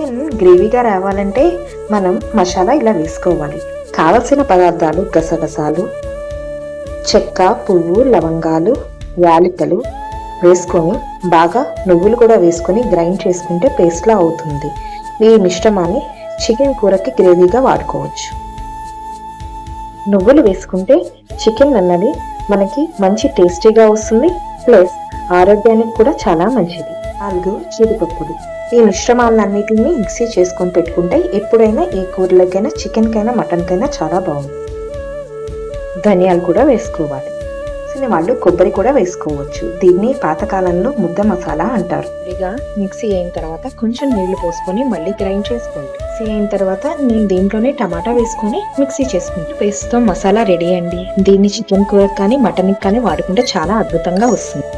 Chicken గ్రేవీగా రావాలంటే మనం మసాలా ఇలా వేసుకోవాలి. కావలసిన పదార్థాలు గసగసాలు, చెక్క, పువ్వు, లవంగాలు, యాలకులు వేసుకొని బాగా నువ్వులు కూడా వేసుకొని గ్రైండ్ చేసుకుంటే పేస్ట్లా అవుతుంది. ఈ మిశ్రమాన్ని చికెన్ కూరకి గ్రేవీగా వాడుకోవచ్చు. నువ్వులు వేసుకుంటే చికెన్ అన్నది మనకి మంచి టేస్టీగా వస్తుంది, ప్లస్ ఆరోగ్యానికి కూడా చాలా మంచిది. 4 జీడిపప్పులు. ఈ మిశ్రమాలన్నిటిని మిక్సీ చేసుకొని పెట్టుకుంటే ఎప్పుడైనా ఏ కూరలకైనా, చికెన్కైనా, మటన్కైనా చాలా బాగుంది. ధనియాలు కూడా వేసుకోవాలి. వాళ్ళు కొబ్బరి కూడా వేసుకోవచ్చు. దీన్ని పాతకాలంలో ముద్ద మసాలా అంటారు. ఇదిగా మిక్సీ అయిన తర్వాత కొంచెం నీళ్లు పోసుకొని మళ్ళీ గ్రైండ్ చేసుకోండి. మిక్సీ అయిన తర్వాత నేను దీంట్లోనే టమాటా వేసుకొని మిక్సీ చేసుకుంటే పేస్ట్ తో మసాలా రెడీ అండి. దీన్ని చికెన్ కూర కానీ మటన్ కానీ వాడుకుంటే చాలా అద్భుతంగా వస్తుంది.